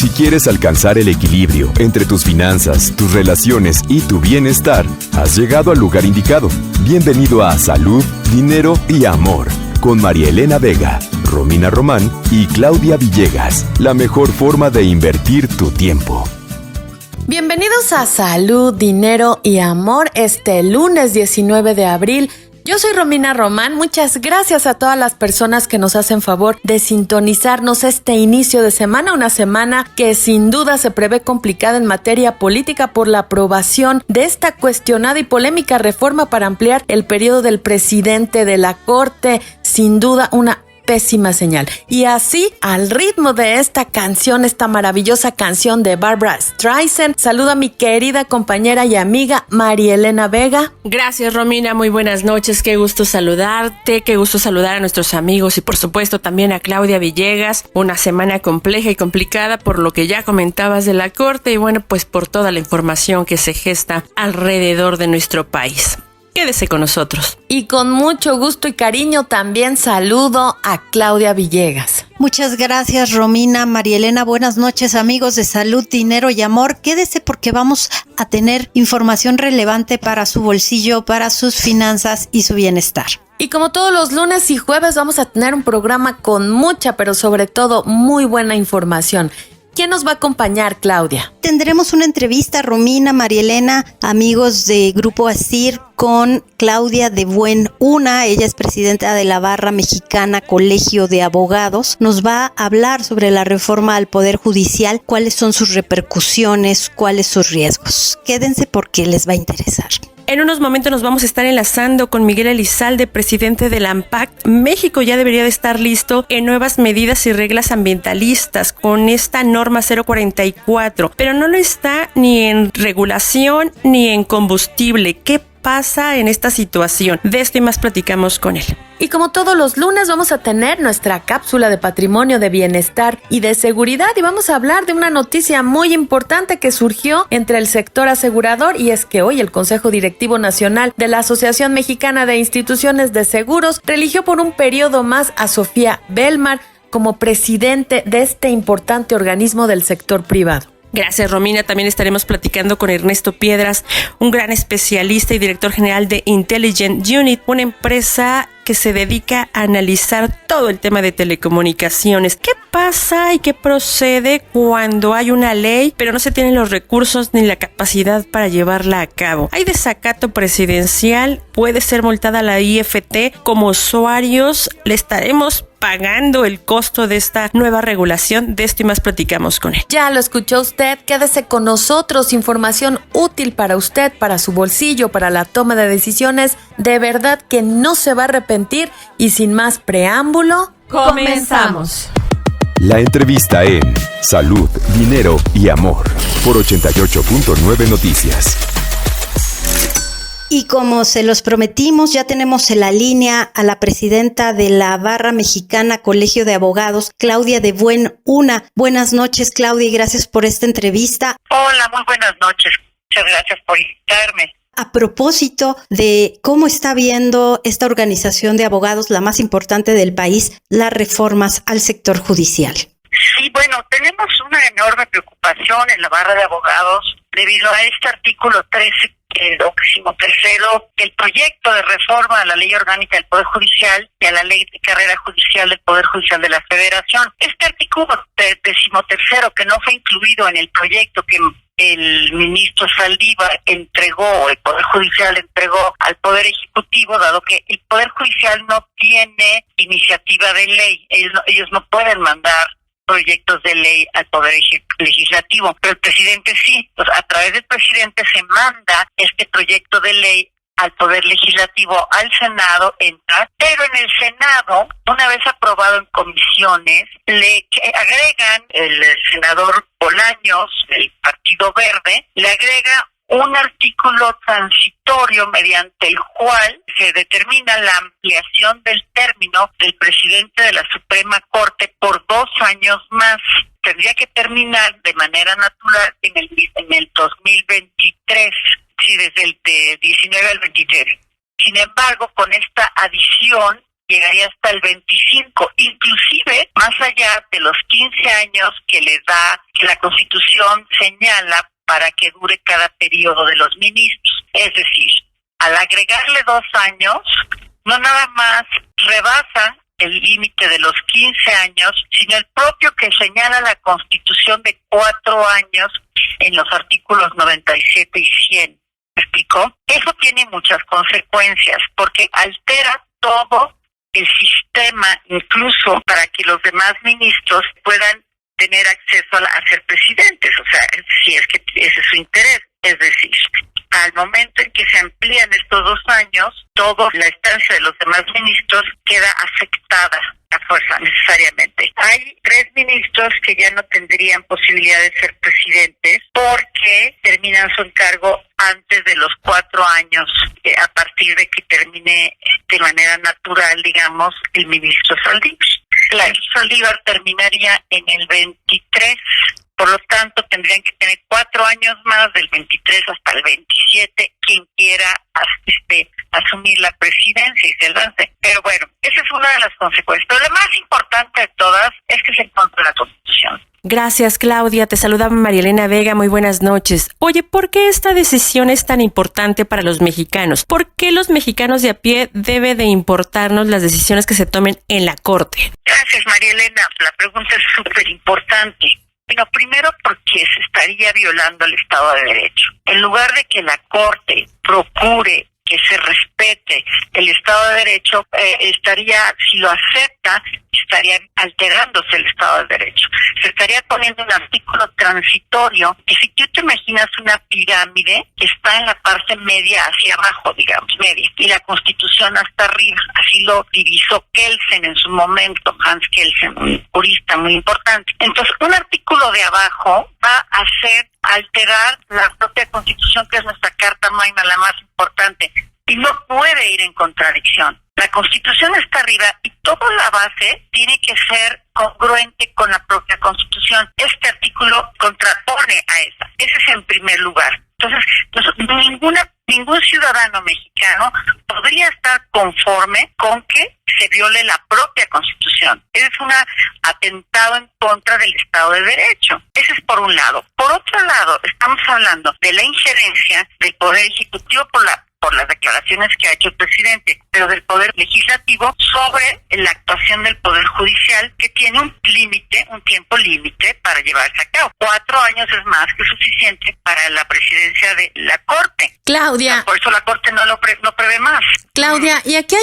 Si quieres alcanzar el equilibrio entre tus finanzas, tus relaciones y tu bienestar, has llegado al lugar indicado. Bienvenido a Salud, Dinero y Amor, con María Elena Vega, Romina Román y Claudia Villegas. La mejor forma de invertir tu tiempo. Bienvenidos a Salud, Dinero y Amor este lunes 19 de abril. Yo soy Romina Román. Muchas gracias a todas las personas que nos hacen favor de sintonizarnos este inicio de semana, una semana que sin duda se prevé complicada en materia política por la aprobación de esta cuestionada y polémica reforma para ampliar el periodo del presidente de la Corte. Sin duda una pésima señal. Y así, al ritmo de esta canción, esta maravillosa canción de Barbra Streisand, saludo a mi querida compañera y amiga María Elena Vega. Gracias, Romina, muy buenas noches, qué gusto saludarte, qué gusto saludar a nuestros amigos y por supuesto también a Claudia Villegas. Una semana compleja y complicada por lo que ya comentabas de la Corte y bueno, pues por toda la información que se gesta alrededor de nuestro país. Quédese con nosotros. Y con mucho gusto y cariño también saludo a Claudia Villegas. Muchas gracias, Romina. María Elena, buenas noches, amigos de Salud, Dinero y Amor. Quédese porque vamos a tener información relevante para su bolsillo, para sus finanzas y su bienestar. Y como todos los lunes y jueves vamos a tener un programa con mucha, pero sobre todo muy buena información. ¿Quién nos va a acompañar, Claudia? Tendremos una entrevista, Romina, María Elena, amigos de Grupo ASIR, con Claudia de Buenuna. Ella es presidenta de la Barra Mexicana Colegio de Abogados. Nos va a hablar sobre la reforma al Poder Judicial, cuáles son sus repercusiones, cuáles sus riesgos. Quédense porque les va a interesar. En unos momentos nos vamos a estar enlazando con Miguel Elizalde, presidente de la ANPAC. México ya debería de estar listo en nuevas medidas y reglas ambientalistas con esta norma 044, pero no lo está ni en regulación ni en combustible. ¿Qué pasa en esta situación? De esto y más platicamos con él. Y como todos los lunes vamos a tener nuestra cápsula de patrimonio, de bienestar y de seguridad y vamos a hablar de una noticia muy importante que surgió entre el sector asegurador y es que hoy el Consejo Directivo Nacional de la Asociación Mexicana de Instituciones de Seguros religió por un periodo más a Sofía Belmar como presidente de este importante organismo del sector privado. Gracias, Romina. También estaremos platicando con Ernesto Piedras, un gran especialista y director general de Intelligent Unit, una empresa que se dedica a analizar todo el tema de telecomunicaciones. ¿Qué pasa y qué procede cuando hay una ley, pero no se tienen los recursos ni la capacidad para llevarla a cabo? ¿Hay desacato presidencial? ¿Puede ser multada la IFT? Como usuarios, ¿le estaremos pagando el costo de esta nueva regulación? De esto y más platicamos con él. Ya lo escuchó usted, quédese con nosotros, información útil para usted, para su bolsillo, para la toma de decisiones, de verdad que no se va a arrepentir y sin más preámbulo, comenzamos. La entrevista en Salud, Dinero y Amor por 88.9 Noticias. Y como se los prometimos, ya tenemos en la línea a la presidenta de la Barra Mexicana Colegio de Abogados, Claudia de Buenuna. Buenas noches, Claudia, y gracias por esta entrevista. Hola, muy buenas noches. Muchas gracias por invitarme. A propósito de cómo está viendo esta organización de abogados, la más importante del país, las reformas al sector judicial. Sí, bueno, tenemos una enorme preocupación en la Barra de Abogados debido a este artículo 13, el 13º, el proyecto de reforma a la Ley Orgánica del Poder Judicial y a la Ley de Carrera Judicial del Poder Judicial de la Federación. Este artículo 13º, que no fue incluido en el proyecto que el ministro Saldívar entregó, el Poder Judicial entregó al Poder Ejecutivo, dado que el Poder Judicial no tiene iniciativa de ley, ellos no pueden mandar proyectos de ley al Poder Legislativo, pero el presidente sí. Pues a través del presidente se manda este proyecto de ley al Poder Legislativo, al Senado, entra, pero en el Senado, una vez aprobado en comisiones, le agregan, el senador Bolaños, del Partido Verde, le agrega un artículo transitorio mediante el cual se determina la ampliación del término del presidente de la Suprema Corte por 2 años más. Tendría que terminar de manera natural en el 2023, sí, desde el de 19 al 23. Sin embargo, con esta adición llegaría hasta el 25, inclusive más allá de los 15 años que le da, que la Constitución señala para que dure cada periodo de los ministros. Es decir, al agregarle 2 años, no nada más rebasa el límite de los 15 años, sino el propio que señala la Constitución de 4 años en los artículos 97 y 100. ¿Me explicó? Eso tiene muchas consecuencias, porque altera todo el sistema, incluso para que los demás ministros puedan tener acceso a ser presidentes, o sea, si es que ese es su interés. Es decir, al momento en que se amplían estos 2 años, toda la estancia de los demás ministros queda afectada a fuerza necesariamente. Hay 3 ministros que ya no tendrían posibilidad de ser presidentes porque terminan su encargo antes de los 4 años, a partir de que termine de manera natural, digamos, el ministro Saldívar. La Saldívar terminaría en el 23. Por lo tanto, tendrían que tener 4 años más, del 23 hasta el 27, quien quiera asumir la presidencia y se lance. Pero bueno, esa es una de las consecuencias. Pero la más importante de todas es que se encuentra la Constitución. Gracias, Claudia. Te saluda María Elena Vega. Muy buenas noches. Oye, ¿por qué esta decisión es tan importante para los mexicanos? ¿Por qué los mexicanos de a pie debe de importarnos las decisiones que se tomen en la Corte? Gracias, María Elena. La pregunta es súper importante. Bueno, primero porque se estaría violando el Estado de Derecho. En lugar de que la Corte procure que se respete el Estado de Derecho, estaría, si lo acepta, estaría alterándose el Estado de Derecho. Se estaría poniendo un artículo transitorio que, si tú te imaginas una pirámide, está en la parte media hacia abajo, digamos, media, y la Constitución hasta arriba. Así lo divisó Kelsen en su momento, Hans Kelsen, un jurista muy importante. Entonces, un artículo de abajo va a hacer alterar la propia Constitución, que es nuestra Carta Magna, la más importante, y no puede ir en contradicción. La Constitución está arriba y toda la base tiene que ser congruente con la propia Constitución. Este artículo contrapone a esa. Ese es en primer lugar. Entonces, ningún ciudadano mexicano podría estar conforme con que se viole la propia Constitución. Ese es un atentado en contra del Estado de Derecho. Ese es por un lado. Por otro lado, estamos hablando de la injerencia del Poder Ejecutivo por las declaraciones que ha hecho el presidente, pero del Poder Legislativo sobre la actuación del Poder Judicial, que tiene un tiempo límite para llevarse a cabo. 4 años es más que suficiente para la presidencia de la Corte. Claudia. Por eso la Corte no prevé más. Claudia, y aquí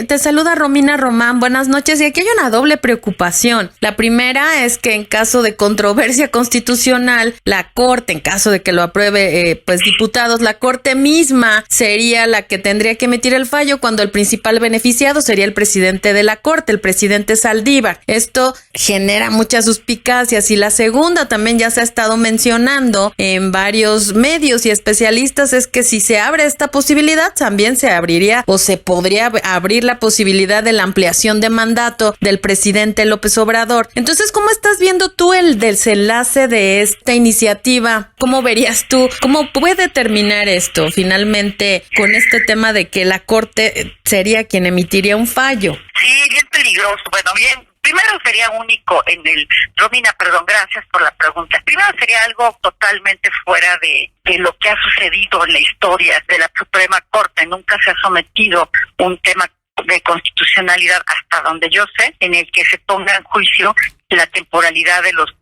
te saluda Romina Román, buenas noches, y aquí hay una doble preocupación. La primera es que en caso de controversia constitucional, la Corte, en caso de que lo apruebe diputados, la Corte misma sería la que tendría que emitir el fallo, cuando el principal beneficiado sería el presidente de la Corte, el presidente Saldívar. Esto genera muchas suspicacias. Y la segunda, también ya se ha estado mencionando en varios medios y especialistas, es que si se abre esta posibilidad, también se abriría o se podría abrir la posibilidad de la ampliación de mandato del presidente López Obrador. Entonces, ¿cómo estás viendo tú el desenlace de esta iniciativa? ¿Cómo verías tú? ¿Cómo puede terminar esto finalmente con este tema de que la Corte sería quien emitiría un fallo? Sí, bien peligroso. Bueno, bien. Primero sería único Romina, perdón, gracias por la pregunta. Primero sería algo totalmente fuera de lo que ha sucedido en la historia de la Suprema Corte. Nunca se ha sometido un tema de constitucionalidad, hasta donde yo sé, en el que se ponga en juicio la temporalidad de los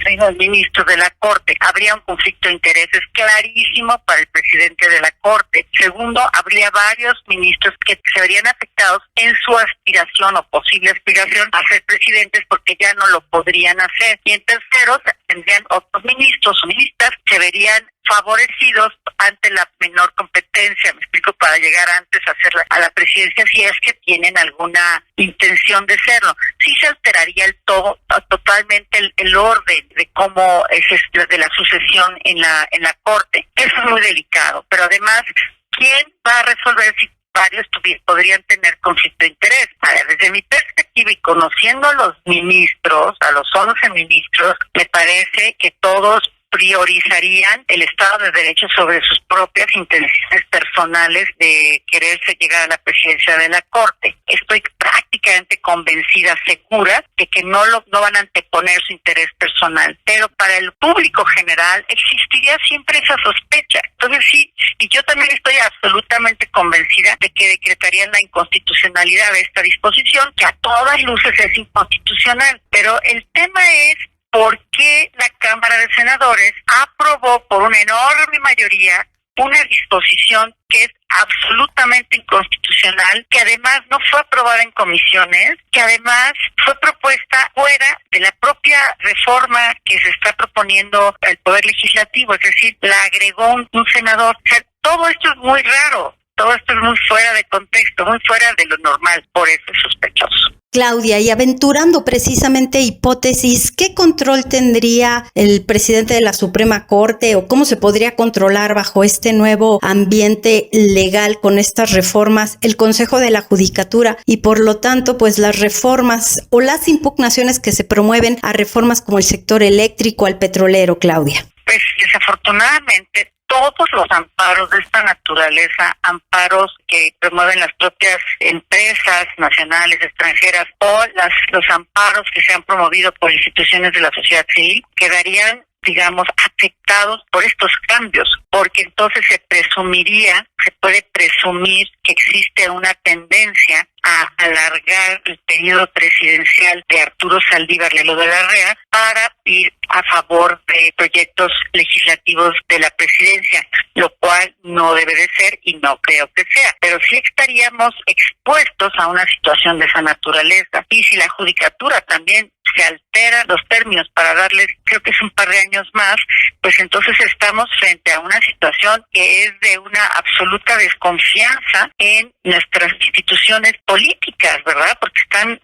mismos ministros de la Corte. Habría un conflicto de intereses clarísimo para el presidente de la Corte. Segundo, habría varios ministros que se verían afectados en su aspiración o posible aspiración a ser presidentes, porque ya no lo podrían hacer. Y en tercero, tendrían otros ministros o ministras que se verían favorecidos ante la menor competencia, me explico, para llegar antes a la presidencia, si es que tienen alguna intención de serlo. Sí se alteraría totalmente el orden de cómo es de la sucesión en la Corte. Eso es muy delicado, pero además, ¿quién va a resolver si varios podrían tener conflicto de interés? Desde mi perspectiva y conociendo a los ministros, a los 11 ministros, me parece que todos priorizarían el Estado de Derecho sobre sus propias intenciones personales de quererse llegar a la presidencia de la Corte. Estoy prácticamente convencida, segura, de que no van a anteponer su interés personal. Pero para el público general existiría siempre esa sospecha. Entonces sí, y yo también estoy absolutamente convencida de que decretarían la inconstitucionalidad de esta disposición, que a todas luces es inconstitucional. Pero el tema es por qué la Cámara de Senadores aprobó por una enorme mayoría una disposición que es absolutamente inconstitucional, que además no fue aprobada en comisiones, que además fue propuesta fuera de la propia reforma que se está proponiendo el Poder Legislativo, es decir, la agregó un senador. O sea, todo esto es muy raro, todo esto es muy fuera de contexto, muy fuera de lo normal, por eso es sospechoso. Claudia, y aventurando precisamente hipótesis, ¿qué control tendría el presidente de la Suprema Corte o cómo se podría controlar bajo este nuevo ambiente legal con estas reformas el Consejo de la Judicatura y por lo tanto pues las reformas o las impugnaciones que se promueven a reformas como el sector eléctrico, al petrolero, Claudia? Pues desafortunadamente todos los amparos de esta naturaleza, amparos que promueven las propias empresas nacionales, extranjeras, o los amparos que se han promovido por instituciones de la sociedad civil, quedarían, digamos, afectados por estos cambios, porque entonces se puede presumir que existe una tendencia a alargar el periodo presidencial de Arturo Saldívar Lelo de la Rea para ir a favor de proyectos legislativos de la presidencia, lo cual no debe de ser y no creo que sea, pero sí estaríamos expuestos a una situación de esa naturaleza. Y si la judicatura también se alteran los términos para darles, creo que es un par de años más, pues entonces estamos frente a una situación que es de una absoluta desconfianza en nuestras instituciones políticas, ¿verdad? Porque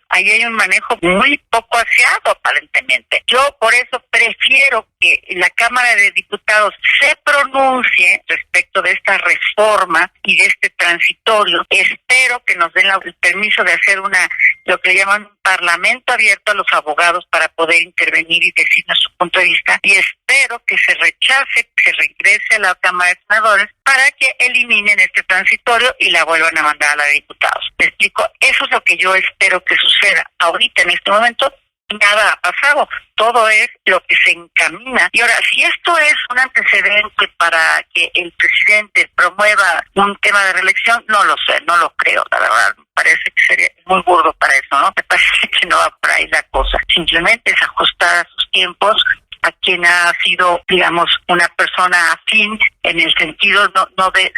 ahí hay un manejo muy poco aseado aparentemente. Yo por eso prefiero que la Cámara de Diputados se pronuncie respecto de esta reforma y de este transitorio. Espero que nos den el permiso de hacer lo que llaman un parlamento abierto a los abogados para poder intervenir y decir nuestro punto de vista, y espero que se rechace, que se regrese a la Cámara de Senadores para que eliminen este transitorio y la vuelvan a mandar a la de Diputados. ¿Me explico? Eso es lo que yo espero que suceda. Ahorita, en este momento, nada ha pasado, todo es lo que se encamina. Y ahora, si esto es un antecedente para que el presidente promueva un tema de reelección, no lo sé, no lo creo, la verdad. Me parece que sería muy burdo para eso, ¿no? Me parece que no va por ahí la cosa. Simplemente es ajustar a sus tiempos, a quien ha sido, digamos, una persona afín en el sentido no de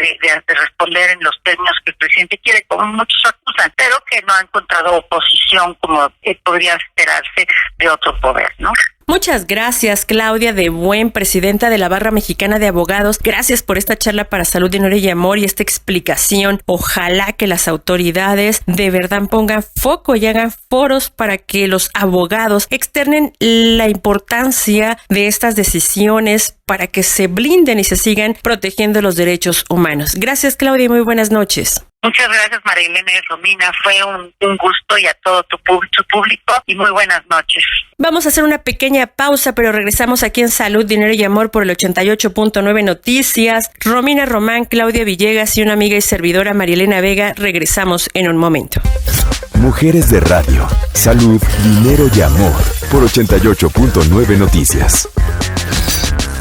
responder en los términos que el presidente quiere, como muchos acusan, pero que no ha encontrado oposición como podría esperarse de otro poder, ¿no? Muchas gracias, Claudia de Buen, presidenta de la Barra Mexicana de Abogados. Gracias por esta charla para Salud, Dinero y Amor y esta explicación. Ojalá que las autoridades de verdad pongan foco y hagan foros para que los abogados externen la importancia de estas decisiones para que se blinden y se sigan protegiendo los derechos humanos. Gracias, Claudia, y muy buenas noches. Muchas gracias, María Elena y Romina. Fue un gusto, y a todo tu público, y muy buenas noches. Vamos a hacer una pequeña pausa, pero regresamos aquí en Salud, Dinero y Amor por el 88.9 Noticias. Romina Román, Claudia Villegas y una amiga y servidora, María Elena Vega. Regresamos en un momento. Mujeres de Radio, Salud, Dinero y Amor por 88.9 Noticias.